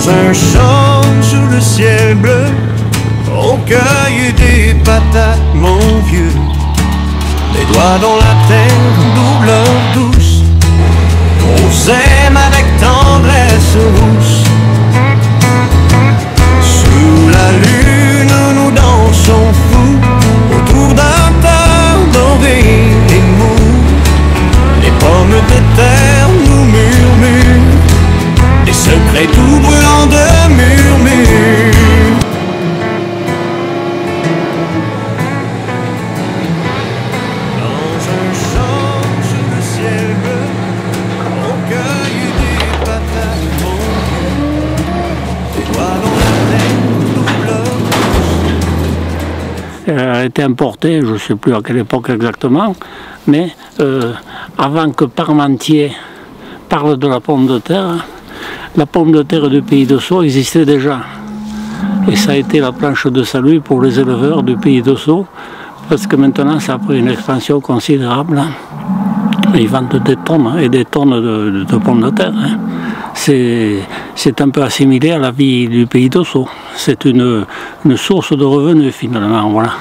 Dans un champ sous le ciel bleu, on cueille des patates, mon vieux. Les doigts dans la terre, douleur douce. On s'aime avec tendresse rousse. Sous la lune, nous dansons fous autour d'un tas doré et mou. Les pommes de terre nous murmurent des secrets tout brûlants de murmures. Elle a été importée, je ne sais plus à quelle époque exactement, mais avant que Parmentier parle de la pomme de terre du Pays de Sceaux existait déjà. Et ça a été la planche de salut pour les éleveurs du Pays de Sceaux, parce que maintenant ça a pris une expansion considérable. Ils vendent des tonnes et des tonnes de pommes de terre. Hein. C'est un peu assimilé à la vie du Pays de Sceaux. C'est une source de revenus finalement, voilà.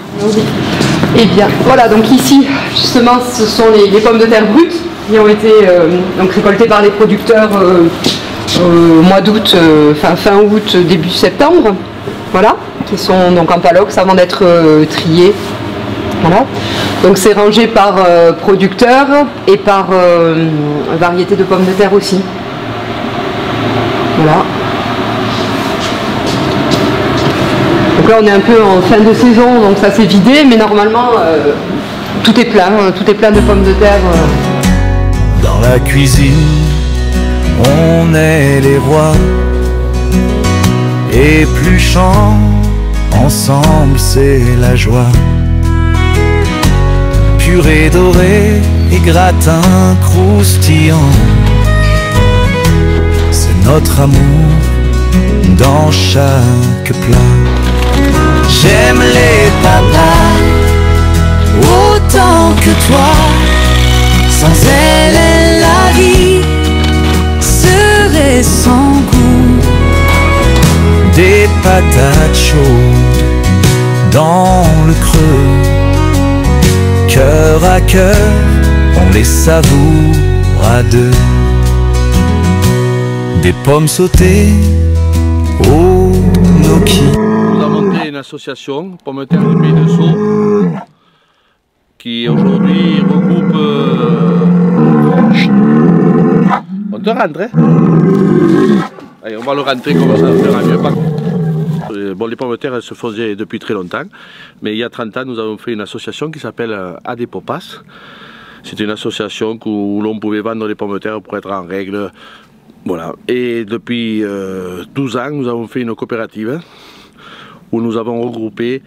Et bien, voilà, donc ici, justement, ce sont les pommes de terre brutes qui ont été donc récoltées par les producteurs au mois d'août, fin août, début septembre, voilà, qui sont donc en palox avant d'être triées. Voilà. Donc c'est rangé par producteurs et par variété de pommes de terre aussi. Voilà. Donc là on est un peu en fin de saison, donc ça s'est vidé, mais normalement tout est plein de pommes de terre. Dans la cuisine, on est les rois, épluchant ensemble, c'est la joie. Purée dorée et gratin croustillant, c'est notre amour dans chaque plat. J'aime les patates autant que toi, sans elle la vie serait sans goût. Des patates chaudes dans le creux, cœur à cœur, on les savoure à deux. Des pommes sautées au gnocchi. Nous avons monté une association, Pommes de terre du Pays de Sceaux, qui aujourd'hui regroupe... On te rentre, hein? Allez, on va le rentrer comme ça, on fera mieux. Bon, les pommes de terre, elles se faisaient depuis très longtemps, mais il y a 30 ans, nous avons fait une association qui s'appelle Adepopas. C'était une association où l'on pouvait vendre les pommes de terre pour être en règle. Voilà. Et depuis 12 ans, nous avons fait une coopérative où nous avons regroupé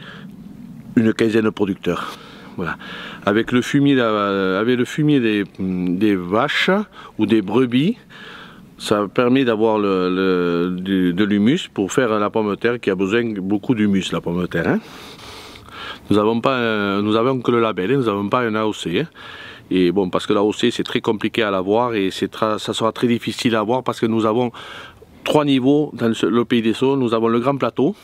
une quinzaine de producteurs. Voilà. Avec le fumier, des vaches ou des brebis, ça permet d'avoir de l'humus pour faire la pomme de terre qui a besoin beaucoup d'humus, la pomme de terre. Hein. Nous n'avons que le label, nous n'avons pas un AOC. Hein. Et bon, parce que l'AOC c'est très compliqué à l'avoir et ça sera très difficile à avoir parce que nous avons 3 niveaux dans le Pays des Sceaux. Nous avons le grand plateau,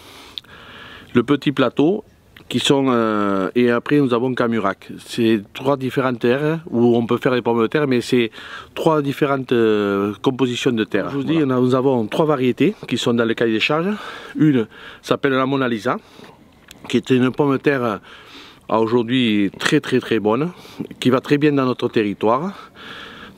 le petit plateau, qui sont et après nous avons Camurac. C'est 3 différentes terres où on peut faire les pommes de terre, mais c'est 3 différentes compositions de terre. Je vous dis, nous avons 3 variétés qui sont dans le cahier des charges. Une s'appelle la Mona Lisa, qui est une pomme de terre aujourd'hui très bonne, qui va très bien dans notre territoire.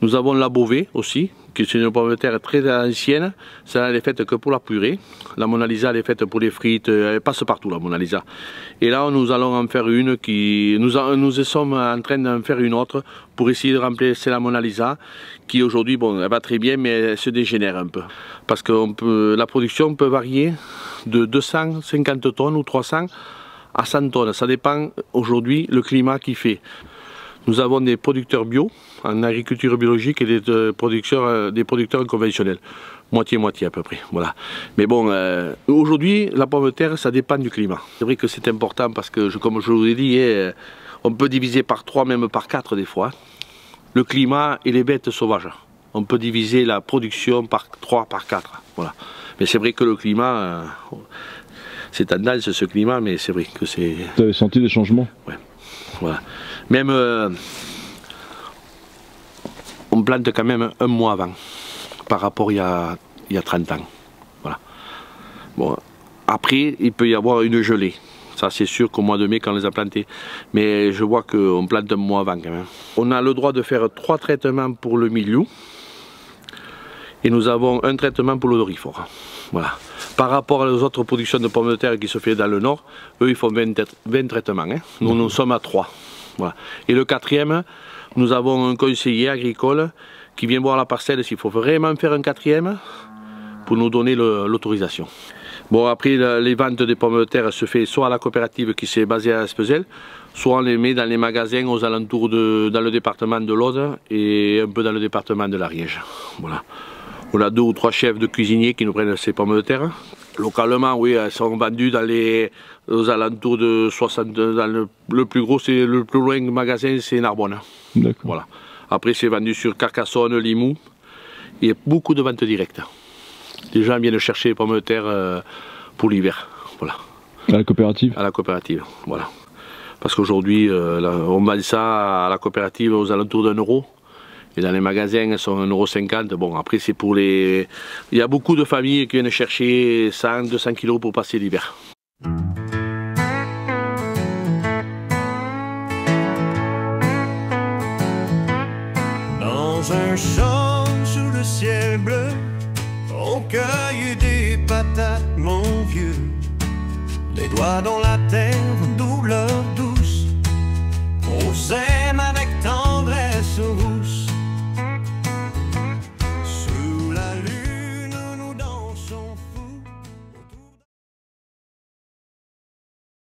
Nous avons la Beauvais aussi, qui est une pomme de terre très ancienne. Celle-là, elle est faite que pour la purée. La Mona Lisa, elle est faite pour les frites. Elle passe partout, la Mona Lisa. Et là, nous allons en faire une qui... Nous sommes en train d'en faire une autre pour essayer de remplacer la Mona Lisa, qui aujourd'hui, bon, elle va très bien, mais elle se dégénère un peu. Parce que la production peut varier de 250 tonnes ou 300 à 100 tonnes. Ça dépend aujourd'hui le climat qu'il fait. Nous avons des producteurs bio en agriculture biologique et des producteurs conventionnels. Moitié-moitié à peu près. Voilà. Mais bon, aujourd'hui, la pomme de terre, ça dépend du climat. C'est vrai que c'est important parce que, comme je vous ai dit, on peut diviser par 3, même par 4 des fois. Le climat et les bêtes sauvages. On peut diviser la production par 3, par 4. Voilà. Mais c'est vrai que le climat, c'est tendance ce climat, mais c'est vrai que c'est... Vous avez senti des changements? Ouais, voilà. Même, on plante quand même un mois avant, par rapport il y a 30 ans. Voilà. Bon, après, il peut y avoir une gelée. Ça, c'est sûr qu'au mois de mai, quand on les a plantés. Mais je vois qu'on plante un mois avant quand même. On a le droit de faire 3 traitements pour le milieu. Et nous avons un traitement pour le dorifort. Voilà. Par rapport aux autres productions de pommes de terre qui se font dans le nord, eux, ils font 20 traitements. Hein. Nous sommes à 3. Voilà. Et le 4e, nous avons un conseiller agricole qui vient voir la parcelle s'il faut vraiment faire un 4e pour nous donner l'autorisation. Bon, après, les ventes des pommes de terre se fait soit à la coopérative qui s'est basée à Espézelles, soit on les met dans les magasins aux alentours dans le département de l'Aude et un peu dans le département de l'Ariège. Voilà. On a 2 ou 3 chefs de cuisiniers qui nous prennent ces pommes de terre. Localement, oui, elles sont vendues aux alentours de 60. Le plus gros, le plus loin magasin, c'est Narbonne. D'accord. Voilà. Après, c'est vendu sur Carcassonne, Limoux. Il y a beaucoup de ventes directes. Les gens viennent chercher les pommes de terre pour l'hiver. Voilà. À la coopérative? À la coopérative, voilà. Parce qu'aujourd'hui, on vend ça à la coopérative aux alentours d'€1. Et dans les magasins, elles sont 1,50 €. Bon, après, c'est pour les... Il y a beaucoup de familles qui viennent chercher 100, 200 kilos pour passer l'hiver. Dans un champ sous le ciel bleu, on cueille des patates, mon vieux. Les doigts dans la terre,